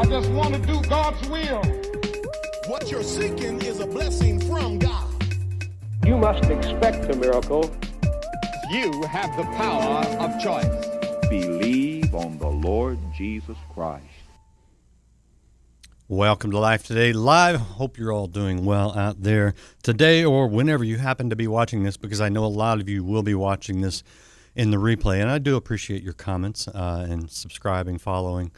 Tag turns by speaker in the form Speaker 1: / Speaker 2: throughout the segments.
Speaker 1: I just want to do God's will.
Speaker 2: What you're seeking is a blessing from God.
Speaker 3: You must expect a miracle.
Speaker 1: You have the power of choice.
Speaker 4: Believe on the Lord Jesus Christ.
Speaker 5: Welcome to Life Today Live. Hope you're all doing well out there today or whenever you happen to be watching this, because I know a lot of you will be watching this in the replay. And I do appreciate your comments and subscribing, following,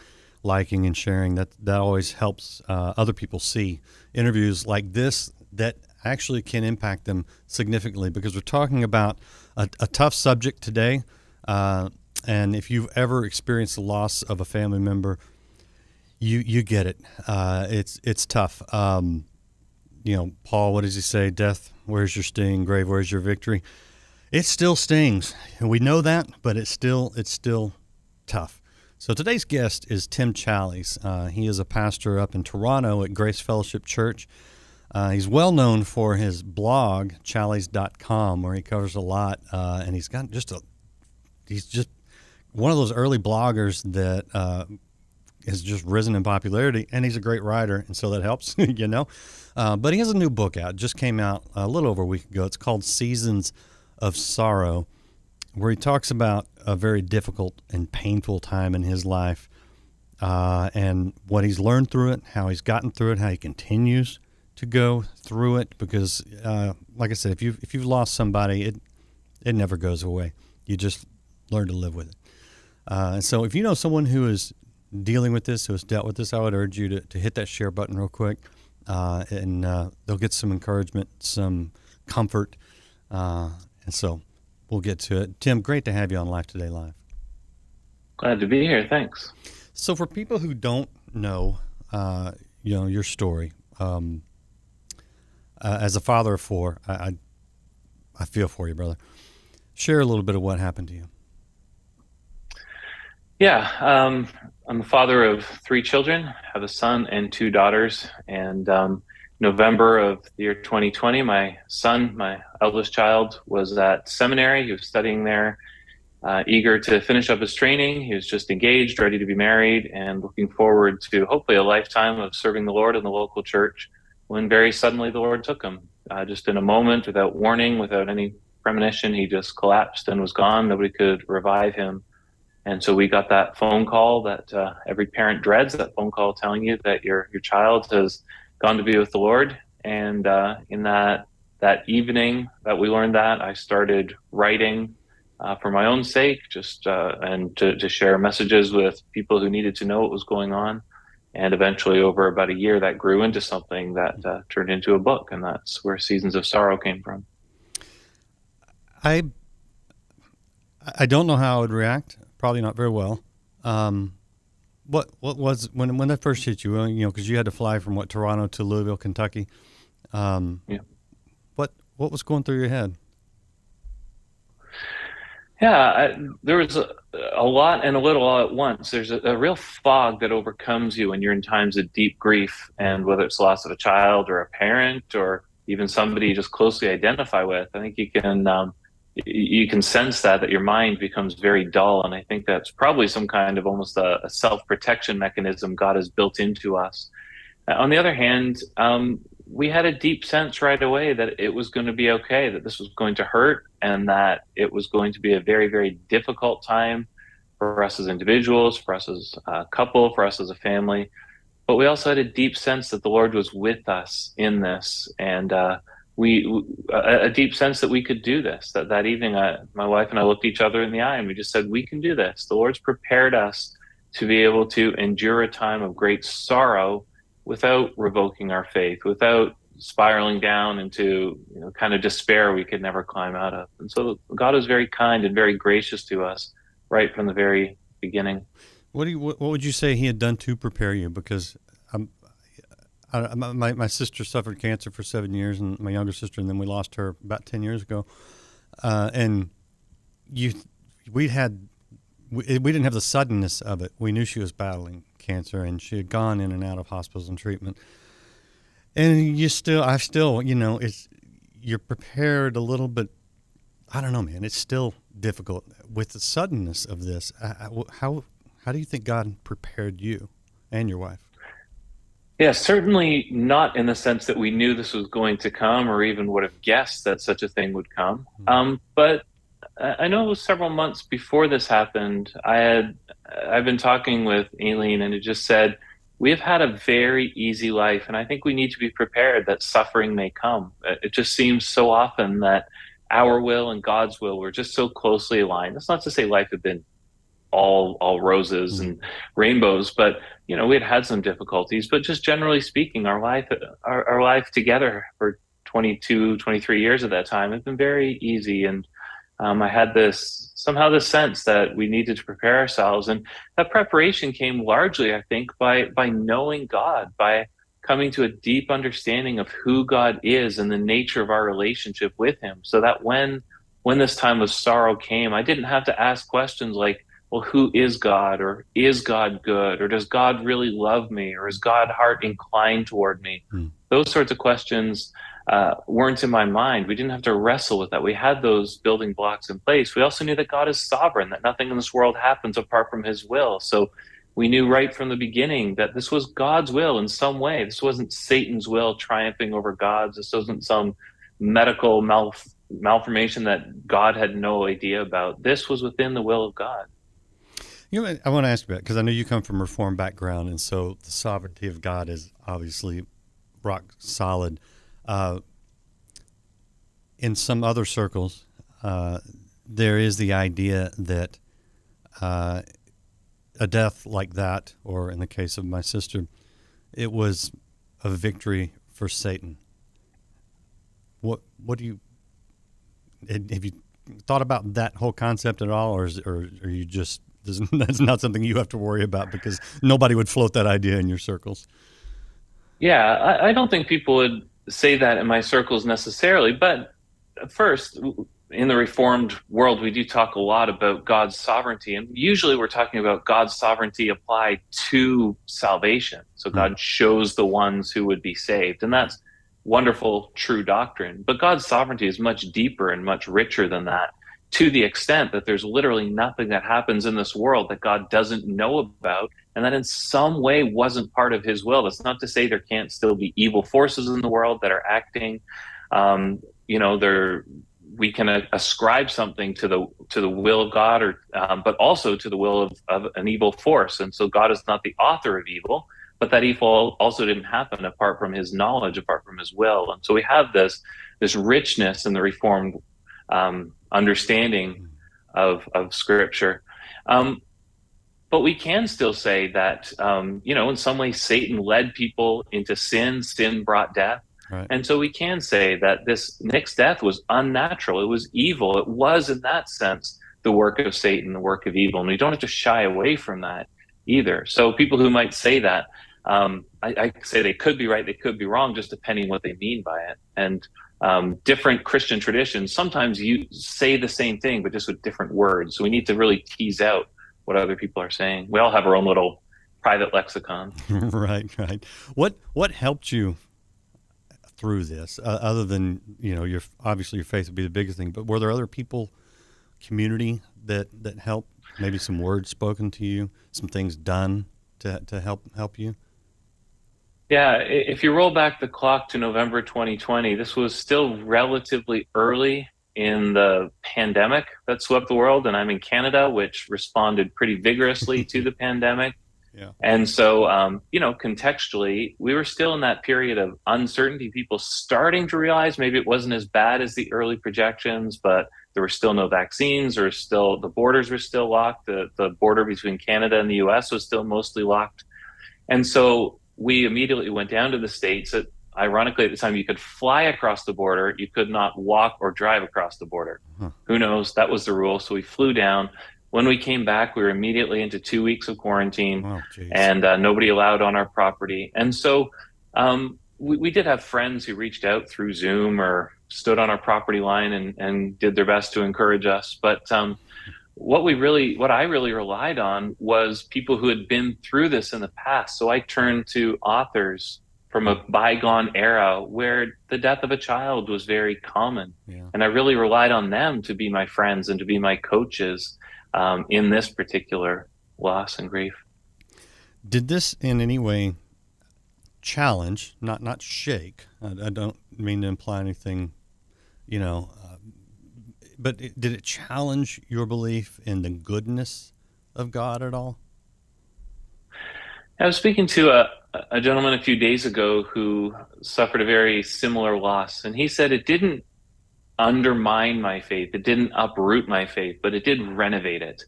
Speaker 5: liking, and sharing. That always helps other people see interviews like this that actually can impact them significantly, because we're talking about a tough subject today. And if you've ever experienced the loss of a family member, you get it. It's tough. Paul, what does he say? Death, where's your sting? Grave, where's your victory? It still stings, and we know that, but it's still tough. So today's guest is Tim Challies. He is a pastor up in Toronto at Grace Fellowship Church. He's well known for his blog, Challies.com, where he covers a lot, and he's just one of those early bloggers that has just risen in popularity, and he's a great writer, and so that helps, But he has a new book out. It just came out a little over a week ago. It's called Seasons of Sorrow, where he talks about a very difficult and painful time in his life, and what he's learned through it, how he's gotten through it, how he continues to go through it, because like I said, if you've lost somebody, it never goes away. You just learn to live with it. And so if you know someone who is dealing with this, who has dealt with this, I would urge you to hit that share button real quick, and they'll get some encouragement, some comfort, and so we'll get to it. Tim, great to have you on Life Today Live.
Speaker 6: Glad to be here. Thanks.
Speaker 5: So for people who don't know, your story, as a father of four, I feel for you, brother. Share a little bit of what happened to you.
Speaker 6: Yeah, I'm the father of 3 children. I have a son and 2 daughters. And November of the year 2020, my son, my eldest child, was at seminary. He was studying there, eager to finish up his training. He was just engaged, ready to be married, and looking forward to hopefully a lifetime of serving the Lord in the local church, when very suddenly the Lord took him. Just in a moment, without warning, without any premonition, he just collapsed and was gone. Nobody could revive him. And so we got that phone call that every parent dreads, that phone call telling you that your child has gone to be with the Lord. And in that evening that we learned that, I started writing for my own sake, just and to share messages with people who needed to know what was going on. And eventually, over about a year, that grew into something that turned into a book, and that's where Seasons of Sorrow came from.
Speaker 5: I don't know how I would react. Probably not very well. What was when that first hit you? Because you had to fly from Toronto to Louisville, Kentucky. Yeah. What was going through your head?
Speaker 6: Yeah, there was a lot and a little all at once. There's a real fog that overcomes you when you're in times of deep grief, and whether it's the loss of a child or a parent or even somebody you just closely identify with, I think you can sense that your mind becomes very dull. And I think that's probably some kind of almost a self-protection mechanism God has built into us. On the other hand, we had a deep sense right away that it was going to be okay, that this was going to hurt, and that it was going to be a very, very difficult time for us as individuals, for us as a couple, for us as a family. But we also had a deep sense that the Lord was with us in this, and a deep sense that we could do this. That evening, my wife and I looked each other in the eye and we just said, we can do this. The Lord's prepared us to be able to endure a time of great sorrow without revoking our faith, without spiraling down into kind of despair we could never climb out of. And so God is very kind and very gracious to us right from the very beginning.
Speaker 5: What would you say He had done to prepare you? Because my sister suffered cancer for 7 years, and my younger sister, and then we lost her about 10 years ago. And we didn't have the suddenness of it. We knew she was battling cancer, and she had gone in and out of hospitals and treatment. And you're prepared a little bit. I don't know, man. It's still difficult with the suddenness of this. How do you think God prepared you and your wife?
Speaker 6: Yeah, certainly not in the sense that we knew this was going to come or even would have guessed that such a thing would come. But I know several months before this happened, I've been talking with Aileen, and it just said, we have had a very easy life, and I think we need to be prepared that suffering may come. It just seems so often that our will and God's will were just so closely aligned. That's not to say life had been all roses and rainbows, but we had some difficulties. But just generally speaking, our life together for 22, 23 years at that time had been very easy. And I had this sense that we needed to prepare ourselves, and that preparation came largely, I think, by knowing God, by coming to a deep understanding of who God is and the nature of our relationship with Him, so that when this time of sorrow came, I didn't have to ask questions like, well, who is God? Or is God good? Or does God really love me? Or is God's heart inclined toward me? Those sorts of questions weren't in my mind. We didn't have to wrestle with that. We had those building blocks in place. We also knew that God is sovereign, that nothing in this world happens apart from His will. So we knew right from the beginning that this was God's will in some way. This wasn't Satan's will triumphing over God's. This wasn't some medical malformation that God had no idea about. This was within the will of God.
Speaker 5: I want to ask you about, because I know you come from a Reformed background, and so the sovereignty of God is obviously rock solid. In some other circles, there is the idea that a death like that, or in the case of my sister, it was a victory for Satan. What do you have you thought about that whole concept at all, or are you just that's not something you have to worry about because nobody would float that idea in your circles?
Speaker 6: Yeah, I don't think people would say that in my circles necessarily, but first, in the Reformed world, we do talk a lot about God's sovereignty, and usually we're talking about God's sovereignty applied to salvation. So God chose the ones who would be saved, and that's wonderful, true doctrine. But God's sovereignty is much deeper and much richer than that, to the extent that there's literally nothing that happens in this world that God doesn't know about, and that in some way wasn't part of His will. That's not to say there can't still be evil forces in the world that are acting. We can ascribe something to the will of God, or but also to the will of an evil force. And so God is not the author of evil, but that evil also didn't happen apart from His knowledge, apart from His will. And so we have this richness in the Reformed understanding of Scripture. But we can still say that, in some ways Satan led people into sin. Sin brought death. Right. And so we can say that this next death was unnatural. It was evil. It was, in that sense, the work of Satan, the work of evil. And we don't have to shy away from that either. So people who might say that, I say they could be right, they could be wrong, just depending what they mean by it. And different Christian traditions, sometimes you say the same thing, but just with different words. So we need to really tease out what other people are saying. We all have our own little private lexicon.
Speaker 5: Right. What helped you through this, other than obviously your faith would be the biggest thing, but were there other people, community that helped? Maybe some words spoken to you, some things done to help you?
Speaker 6: Yeah, if you roll back the clock to November 2020, this was still relatively early in the pandemic that swept the world, and I'm in Canada, which responded pretty vigorously to the pandemic. Yeah. And so, contextually, we were still in that period of uncertainty, people starting to realize maybe it wasn't as bad as the early projections, but there were still no vaccines, or still the borders were still locked. The border between Canada and the US was still mostly locked. And so we immediately went down to the States. Ironically, at the time, you could fly across the border. You could not walk or drive across the border. Who knows? That was the rule. So we flew down. When we came back, we were immediately into 2 weeks of quarantine, and nobody allowed on our property. And so we did have friends who reached out through Zoom or stood on our property line and did their best to encourage us. But what I really relied on was people who had been through this in the past. So I turned to authors from a bygone era where the death of a child was very common. Yeah. And I really relied on them to be my friends and to be my coaches in this particular loss and grief.
Speaker 5: Did this in any way challenge, not shake. I don't mean to imply anything, but did it challenge your belief in the goodness of God at all?
Speaker 6: I was speaking to a gentleman a few days ago who suffered a very similar loss, and he said it didn't undermine my faith, it didn't uproot my faith, but it did renovate it.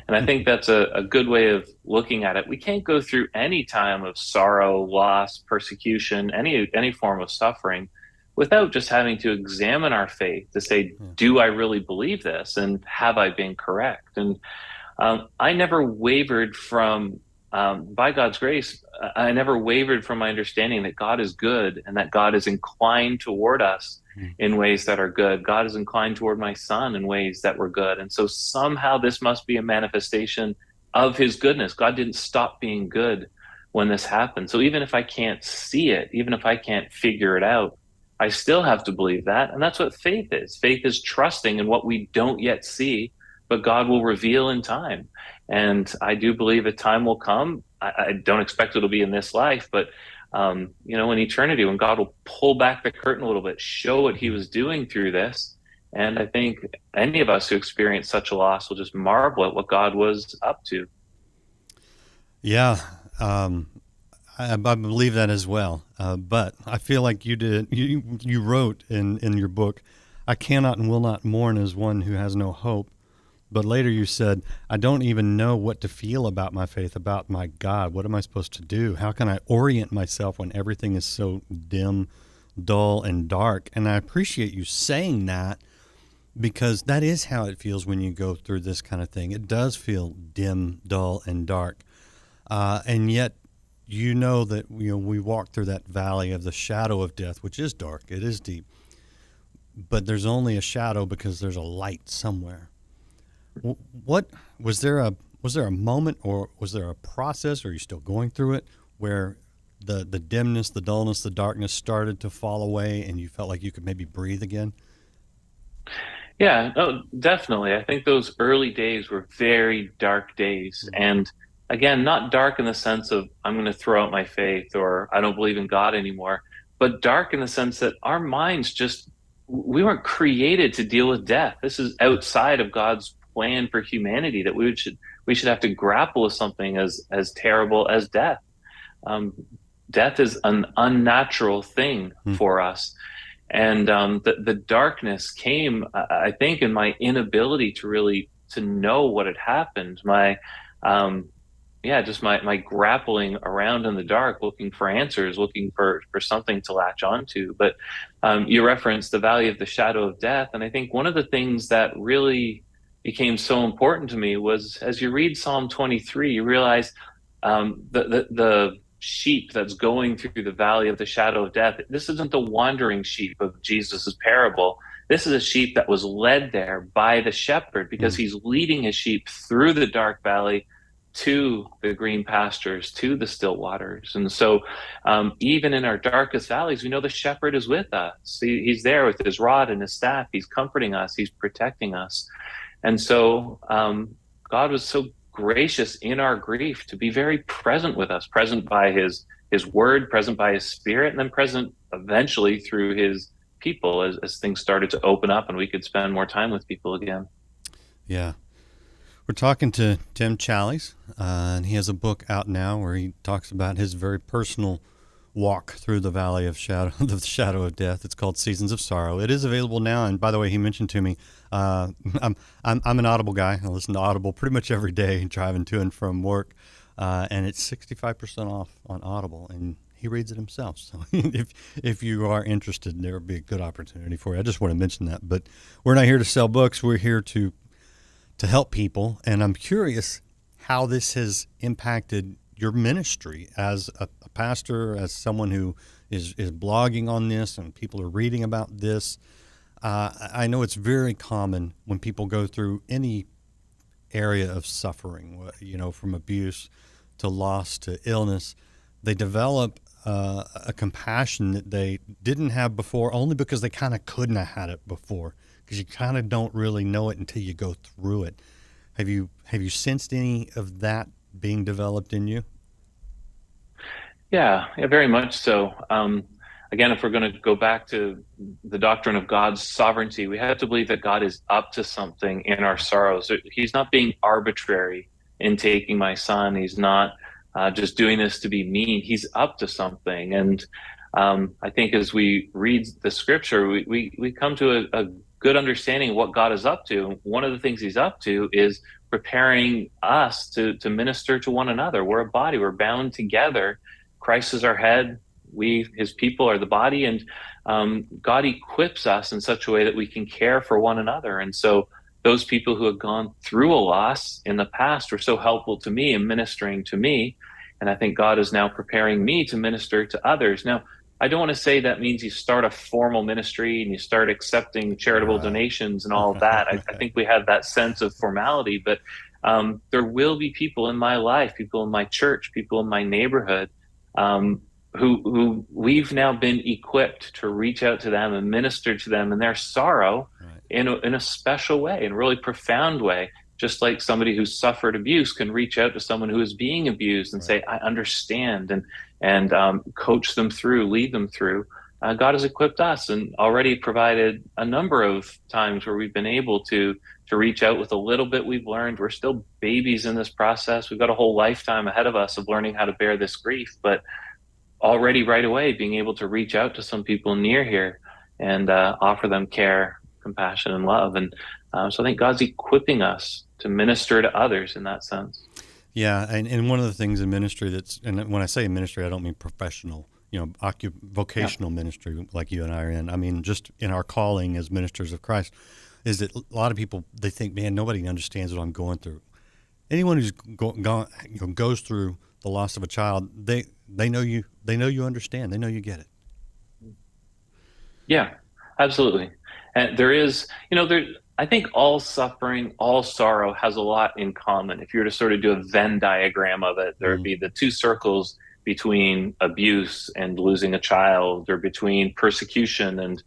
Speaker 6: And I think that's a good way of looking at it. We can't go through any time of sorrow, loss, persecution, any form of suffering without just having to examine our faith to say, do I really believe this? And have I been correct? And I never wavered from, by God's grace, I never wavered from my understanding that God is good and that God is inclined toward us in ways that are good. God is inclined toward my son in ways that were good. And so somehow this must be a manifestation of his goodness. God didn't stop being good when this happened. So even if I can't see it, even if I can't figure it out, I still have to believe that. And that's what faith is. Faith is trusting in what we don't yet see, but God will reveal in time. And I do believe a time will come. I don't expect it'll be in this life, but in eternity, when God will pull back the curtain a little bit, show what he was doing through this. And I think any of us who experience such a loss will just marvel at what God was up to.
Speaker 5: Yeah, I believe that as well. But I feel like you wrote in your book, I cannot and will not mourn as one who has no hope. But later you said, I don't even know what to feel about my faith, about my God. What am I supposed to do? How can I orient myself when everything is so dim, dull, and dark? And I appreciate you saying that, because that is how it feels when you go through this kind of thing. It does feel dim, dull, and dark. And yet, you know that we walk through that valley of the shadow of death, which is dark. It is deep. But there's only a shadow because there's a light somewhere. What was there a moment, or was there a process, or are you still going through it, where the dimness, the dullness, the darkness started to fall away and you felt like you could maybe breathe again?
Speaker 6: Yeah, no, definitely. I think those early days were very dark days. And again, not dark in the sense of I'm going to throw out my faith or I don't believe in God anymore, but dark in the sense that our minds we weren't created to deal with death. This is outside of God's plan for humanity, that we should have to grapple with something as terrible as death. Death is an unnatural thing for us. And the darkness came, I think, in my inability to know what had happened. My grappling around in the dark, looking for answers, looking for something to latch onto. But you referenced the valley of the shadow of death. And I think one of the things that really became so important to me was, as you read Psalm 23, you realize the sheep that's going through the valley of the shadow of death. This isn't the wandering sheep of Jesus's parable. This is a sheep that was led there by the shepherd, because he's leading his sheep through the dark valley to the green pastures, to the still waters. And so even in our darkest valleys, we know the shepherd is with us. He's there with his rod and his staff. He's comforting us. He's protecting us. And so God was so gracious in our grief to be very present with us, present by his word, present by his spirit, and then present eventually through his people as things started to open up and we could spend more time with people again.
Speaker 5: Yeah. We're talking to Tim Challies, and he has a book out now where he talks about his very personal walk through the valley of the shadow of death. It's called Seasons of Sorrow. It is available now, and by the way, he mentioned to me, I'm an Audible guy. I listen to Audible pretty much every day, driving to and from work, and it's 65% off on Audible, and he reads it himself. So if you are interested, there would be a good opportunity for you. I just want to mention that, but we're not here to sell books. We're here to help people, and I'm curious how this has impacted your ministry as a pastor, as someone who is blogging on this and people are reading about this. I know it's very common when people go through any area of suffering, from abuse to loss to illness, they develop a compassion that they didn't have before, only because they kind of couldn't have had it before, because you kind of don't really know it until you go through it. Have you sensed any of that being developed in you?
Speaker 6: Yeah, very much so. Again, if we're going to go back to the doctrine of God's sovereignty, we have to believe that God is up to something in our sorrows. He's not being arbitrary in taking my son. He's not just doing this to be mean. He's up to something. And I think as we read the scripture, we come to a good understanding of what God is up to. One of the things he's up to is preparing us to minister to one another. We're a body, we're bound together. Christ is our head. We, his people, are the body, and God equips us in such a way that we can care for one another. And so those people who have gone through a loss in the past were so helpful to me in ministering to me. And I think God is now preparing me to minister to others. Now, I don't want to say that means you start a formal ministry and you start accepting charitable donations and all of that. I think we have that sense of formality, but there will be people in my life, people in my church, people in my neighborhood, who we've now been equipped to reach out to them and minister to them in their sorrow in a special way, in a really profound way. Just like somebody who suffered abuse can reach out to someone who is being abused and say, I understand, and coach them through, lead them through. God has equipped us and already provided a number of times where we've been able to reach out with a little bit we've learned. We're still babies in this process. We've got a whole lifetime ahead of us of learning how to bear this grief, but already right away being able to reach out to some people near here and offer them care, compassion, and love. And so I think God's equipping us to minister to others in that sense.
Speaker 5: Yeah, and one of the things in ministry and when I say ministry, I don't mean professional, vocational ministry like you and I are in. I mean, just in our calling as ministers of Christ, is that a lot of people, they think, man, nobody understands what I'm going through. Anyone who's goes through the loss of a child, they know you understand, they know you get it.
Speaker 6: Yeah, absolutely. And there is, I think all suffering, all sorrow has a lot in common. If you were to sort of do a Venn diagram of it, there would be the two circles between abuse and losing a child, or between persecution and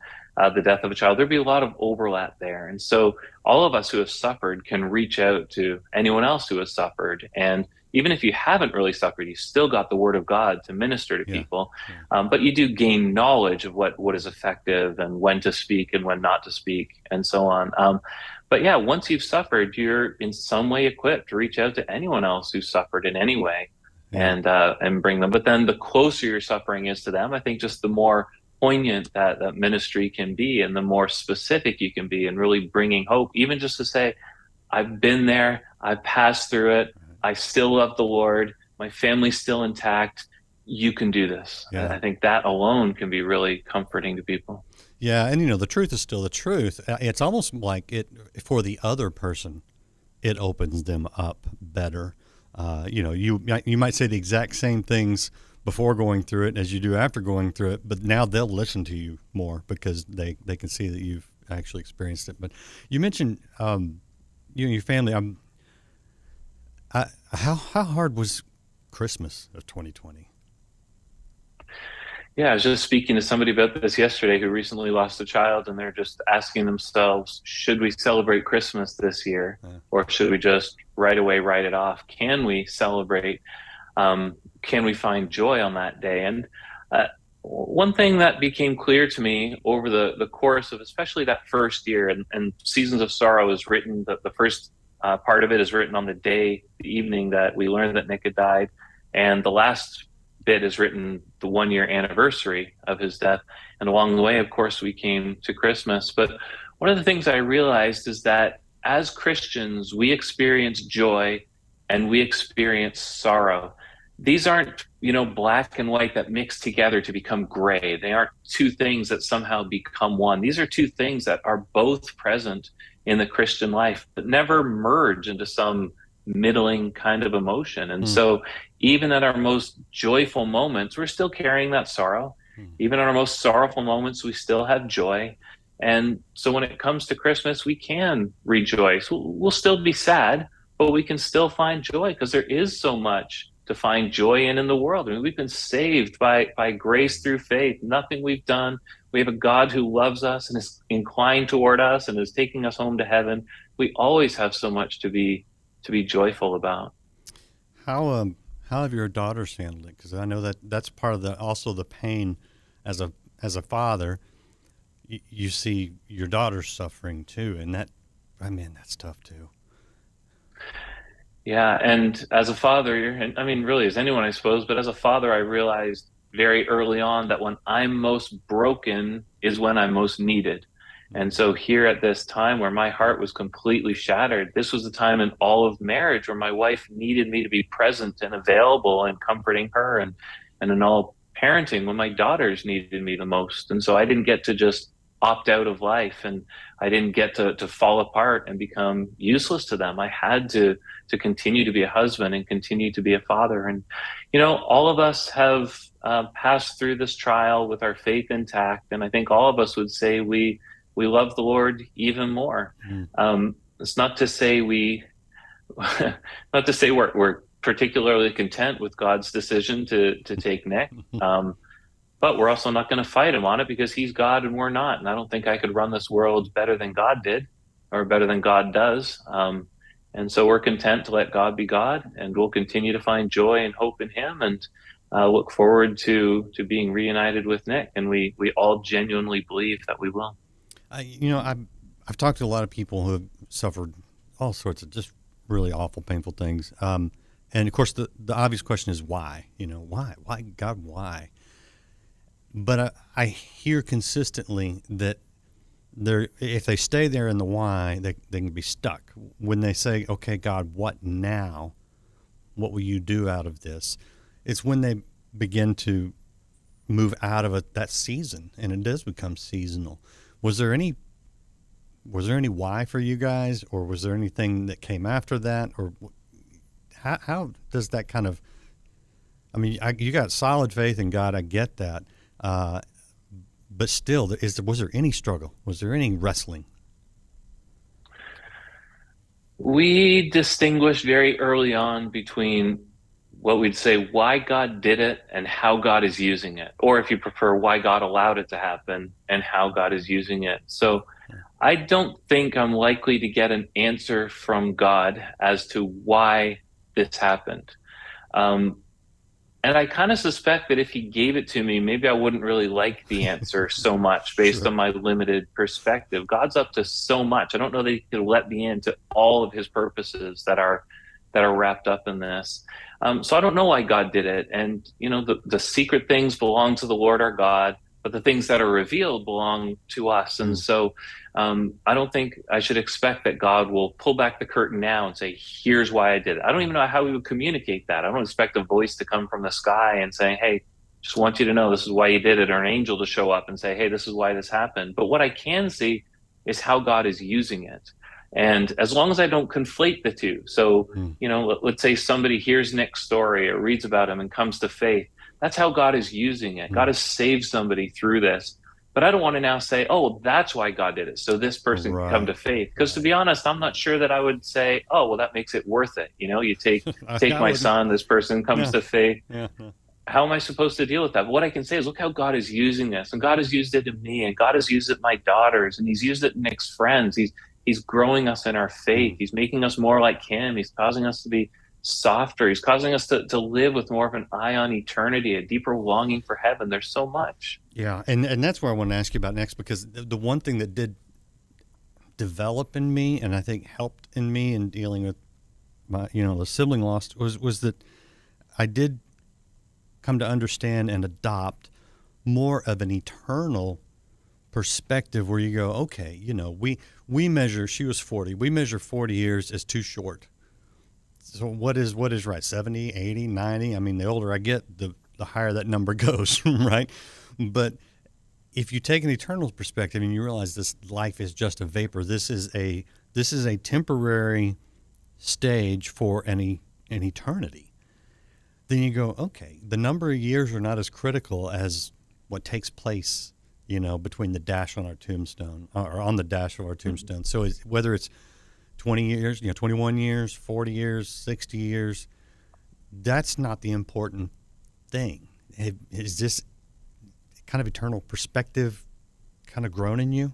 Speaker 6: the death of a child. There'd be a lot of overlap there. And so all of us who have suffered can reach out to anyone else who has suffered. And even if you haven't really suffered, you still got the word of God to minister to people. But you do gain knowledge of what is effective and when to speak and when not to speak and so on. But yeah, once you've suffered, you're in some way equipped to reach out to anyone else who's suffered in any way and bring them. But then the closer your suffering is to them, I think just the more poignant that ministry can be, and the more specific you can be in really bringing hope, even just to say, I've been there, I've passed through it, I still love the Lord, my family's still intact, you can do this. I think that alone can be really comforting to people.
Speaker 5: Yeah, and the truth is still the truth. It's almost like it, for the other person, it opens them up better. You might say the exact same things before going through it as you do after going through it, but now they'll listen to you more because they can see that you've actually experienced it. But you mentioned you and your family. How hard was Christmas of 2020?
Speaker 6: Yeah, I was just speaking to somebody about this yesterday who recently lost a child, and they're just asking themselves, should we celebrate Christmas this year, or should we just right away write it off? Can we celebrate? Can we find joy on that day? And one thing that became clear to me over the course of especially that first year, and Seasons of Sorrow is written, the first part of it is written on the evening that we learned that Nick had died, and the last bit is written the 1 year anniversary of his death. And along the way, of course, we came to Christmas. But one of the things I realized is that as Christians, we experience joy and we experience sorrow. These aren't, black and white that mix together to become gray. They aren't two things that somehow become one. These are two things that are both present in the Christian life, but never merge into some middling kind of emotion. And so even at our most joyful moments, we're still carrying that sorrow. Even at our most sorrowful moments, we still have joy. And so when it comes to Christmas, we can rejoice. We'll still be sad, but we can still find joy because there is so much to find joy in the world. I mean, we've been saved by grace through faith, nothing we've done. We have a God who loves us and is inclined toward us and is taking us home to heaven. We always have so much to be joyful about.
Speaker 5: How How have your daughters handled it? Because I know that's part of also the pain as a father. You see your daughters suffering too, and that's tough too.
Speaker 6: Yeah, and as a father, and I mean, really, as anyone, I suppose, but as a father, I realized very early on that when I'm most broken is when I'm most needed. And so here at this time where my heart was completely shattered, this was the time in all of marriage where my wife needed me to be present and available and comforting her, and in all parenting when my daughters needed me the most. And so I didn't get to just opt out of life, and I didn't get to fall apart and become useless to them. I had to continue to be a husband and continue to be a father. And, all of us have passed through this trial with our faith intact. And I think all of us would say we love the Lord even more. It's not to say we're particularly content with God's decision to take Nick. But we're also not going to fight him on it because he's God and we're not. And I don't think I could run this world better than God did or better than God does. And so we're content to let God be God, and we'll continue to find joy and hope in him, and look forward to being reunited with Nick. And we all genuinely believe that we will.
Speaker 5: I've talked to a lot of people who have suffered all sorts of just really awful, painful things. And of course, the obvious question is why? Why, God, why? But I hear consistently that if they stay there in the why, they can be stuck. When they say, okay, God, what now? What will you do out of this? It's when they begin to move out of that season, and it does become seasonal. Was there any why for you guys, or was there anything that came after that, or how does that kind of? I mean, you got solid faith in God. I get that, but still, was there any struggle? Was there any wrestling?
Speaker 6: We distinguished very early on between what we'd say why God did it and how God is using it, or if you prefer, why God allowed it to happen and how God is using it. So I don't think I'm likely to get an answer from God as to why this happened. And I kind of suspect that if he gave it to me, maybe I wouldn't really like the answer so much based on my limited perspective. God's up to so much. I don't know that he could let me into all of his purposes that are wrapped up in this. So I don't know why God did it. And, the secret things belong to the Lord our God, but the things that are revealed belong to us. And so I don't think I should expect that God will pull back the curtain now and say, here's why I did it. I don't even know how we would communicate that. I don't expect a voice to come from the sky and say, hey, just want you to know this is why you did it, or an angel to show up and say, hey, this is why this happened. But what I can see is how God is using it. And as long as I don't conflate the two. So, let's say somebody hears Nick's story or reads about him and comes to faith. That's how God is using it. God has saved somebody through this. But I don't want to now say, oh, well, that's why God did it, so this person can come to faith. Because to be honest, I'm not sure that I would say, oh, well, that makes it worth it. You take my son, this person comes to faith. Yeah. How am I supposed to deal with that? But what I can say is, look how God is using this. And God has used it in me, and God has used it in my daughters, and he's used it in Nick's friends. He's growing us in our faith. He's making us more like him. He's causing us to be softer. He's causing us to live with more of an eye on eternity, a deeper longing for heaven. There's so much.
Speaker 5: Yeah, and that's where I want to ask you about next, because the one thing that did develop in me, and I think helped in me in dealing with my, the sibling loss, was that I did come to understand and adopt more of an eternal perspective, where you go, okay, we measure, she was 40, we measure 40 years as too short. So what is right? 70, 80, 90? I mean, the older I get, the higher that number goes, right? But if you take an eternal perspective and you realize this life is just a vapor, this is a temporary stage for an eternity, then you go, okay, the number of years are not as critical as what takes place, between the dash on our tombstone, or on the dash of our tombstone. So whether it's 20 years, 21 years, 40 years, 60 years, that's not the important thing. Is this kind of eternal perspective kind of grown in you?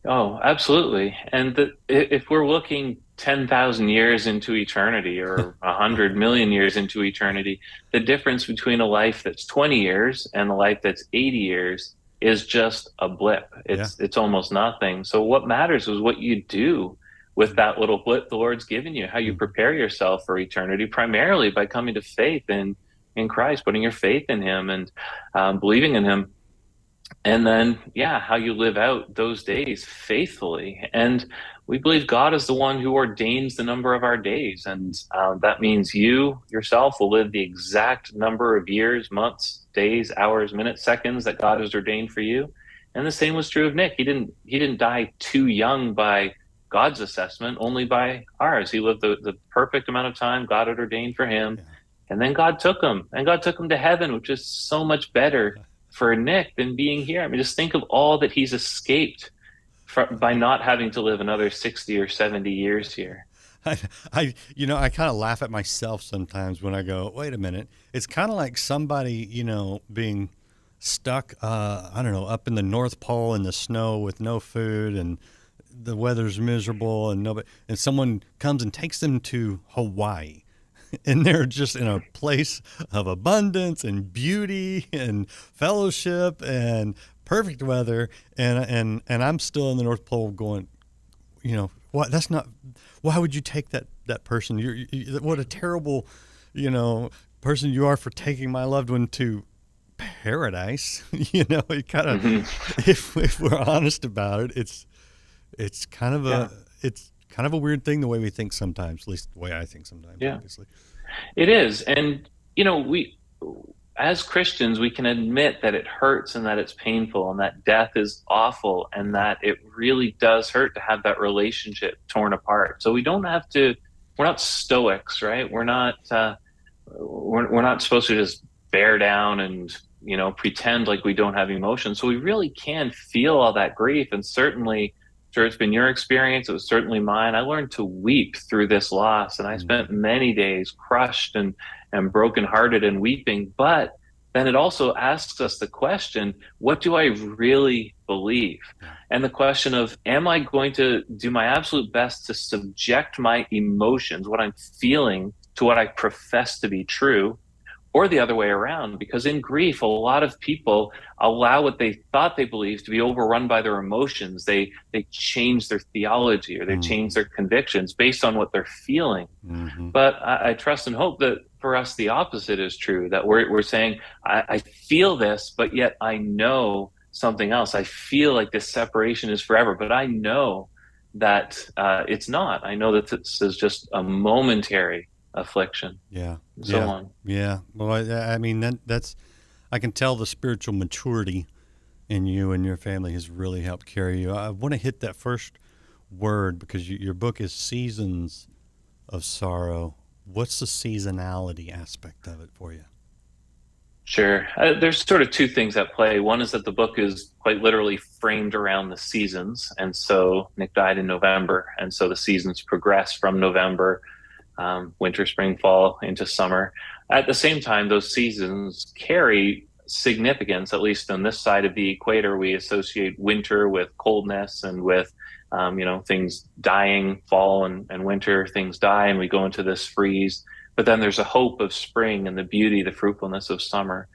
Speaker 6: Oh, absolutely. And if we're looking 10,000 years into eternity or 100 million years into eternity. The difference between a life that's 20 years and a life that's 80 years is just a blip. It's almost nothing. So what matters is what you do with that little blip the Lord's given you, how you prepare yourself for eternity, primarily by coming to faith in Christ, putting your faith in him and believing in him. And then, how you live out those days faithfully. And we believe God is the one who ordains the number of our days. And that means you yourself will live the exact number of years, months, days, hours, minutes, seconds that God has ordained for you. And the same was true of Nick. He didn't die too young by God's assessment, only by ours. He lived the perfect amount of time God had ordained for him. And then God took him to heaven, which is so much better for Nick than being here. I mean, just think of all that he's escaped by not having to live another 60 or 70 years here.
Speaker 5: I kind of laugh at myself sometimes when I go, wait a minute. It's kind of like somebody, being stuck, up in the North Pole in the snow with no food and the weather's miserable and someone comes and takes them to Hawaii. And they're just in a place of abundance and beauty and fellowship and perfect weather. And I'm still in the North Pole going, what? That's not. Why would you take that person? What a terrible, person you are for taking my loved one to paradise. It kind of, if we're honest about it, it's kind of a weird thing the way we think sometimes, at least the way I think sometimes, obviously.
Speaker 6: It is. And, we, as Christians, we can admit that it hurts and that it's painful and that death is awful and that it really does hurt to have that relationship torn apart. So we don't have to, we're not stoics, right? We're not supposed to just bear down and, pretend like we don't have emotions. So we really can feel all that grief. And certainly, sure, it's been your experience. It was certainly mine. I learned to weep through this loss, and I spent many days crushed and brokenhearted and weeping. But then it also asks us the question, what do I really believe? And the question of, am I going to do my absolute best to subject my emotions, what I'm feeling, to what I profess to be true? Or the other way around, because in grief, a lot of people allow what they thought they believed to be overrun by their emotions. They change their theology or they change their convictions based on what they're feeling. But I trust and hope that for us, the opposite is true, that we're saying, I feel this, but yet I know something else. I feel like this separation is forever, but I know that it's not. I know that this is just a momentary affliction. So on.
Speaker 5: Well, I mean, that's I can tell the spiritual maturity in you and your family has really helped carry you. I want to hit that first word because your book is Seasons of Sorrow. What's the seasonality aspect of it for you?
Speaker 6: Sure. There's sort of two things at play. One is that the book is quite literally framed around the seasons. And so Nick died in November. And so the seasons progress from November, winter, spring, fall, into summer. At the same time, those seasons carry significance, at least on this side of the equator. We associate winter with coldness and with, things dying, fall and winter, things die, and we go into this freeze. But then there's a hope of spring and the beauty, the fruitfulness of summer.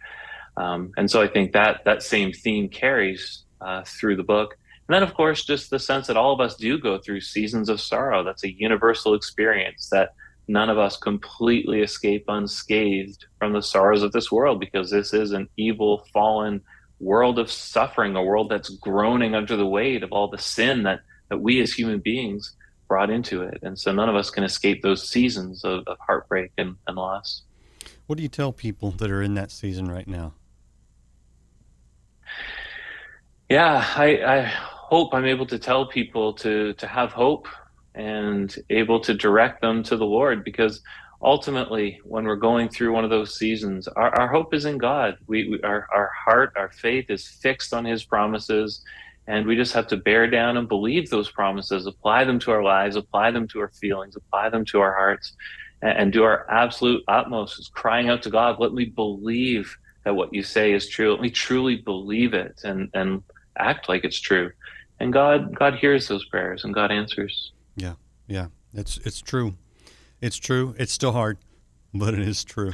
Speaker 6: And so I think that same theme carries through the book. And then, of course, just the sense that all of us do go through seasons of sorrow. That's a universal experience, that none of us completely escape unscathed from the sorrows of this world, because this is an evil, fallen world of suffering, a world that's groaning under the weight of all the sin that we as human beings brought into it. And so none of us can escape those seasons of heartbreak and loss.
Speaker 5: What do you tell people that are in that season right now?
Speaker 6: Yeah, I hope I'm able to tell people to have hope and able to direct them to the Lord, because ultimately, when we're going through one of those seasons, our hope is in God. Our heart, our faith is fixed on His promises, and we just have to bear down and believe those promises, apply them to our lives, apply them to our feelings, apply them to our hearts, and do our absolute utmost, crying out to God, let me believe that what you say is true. Let me truly believe it and act like it's true. And God hears those prayers and God answers.
Speaker 5: Yeah. It's true. It's true. It's still hard, but it is true.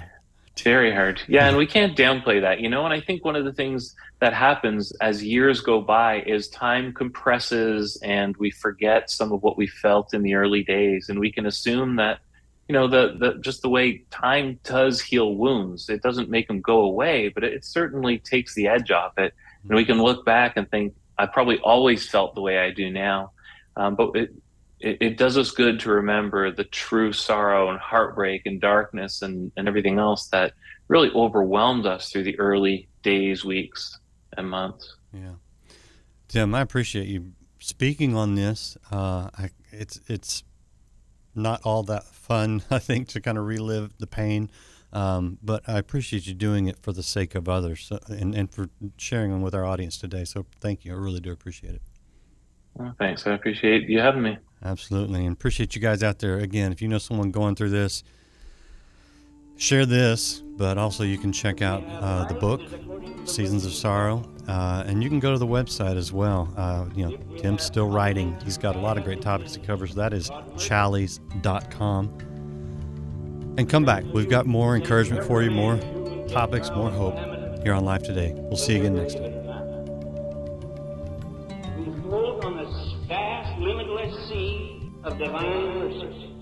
Speaker 6: It's very hard. Yeah, and we can't downplay that, you know, and I think one of the things that happens as years go by is time compresses and we forget some of what we felt in the early days, and we can assume that, you know, the just the way time does heal wounds, it doesn't make them go away, but it certainly takes the edge off it. And we can look back and think, I probably always felt the way I do now. But it does us good to remember the true sorrow and heartbreak and darkness and everything else that really overwhelmed us through the early days, weeks, and months.
Speaker 5: Yeah. Tim, I appreciate you speaking on this. It's not all that fun, I think, to kind of relive the pain. But I appreciate you doing it for the sake of others and for sharing them with our audience today. So thank you. I really do appreciate it.
Speaker 6: Well, thanks. I appreciate you having me.
Speaker 5: Absolutely. And appreciate you guys out there. Again, if you know someone going through this, share this, but also you can check out the book, Seasons of Sorrow, and you can go to the website as well. Tim's still writing. He's got a lot of great topics he covers. That is Challies.com. And come back. We've got more encouragement for you, more topics, more hope here on Life Today. We'll see you again next time.
Speaker 3: We float on the vast, limitless sea of divine mercy.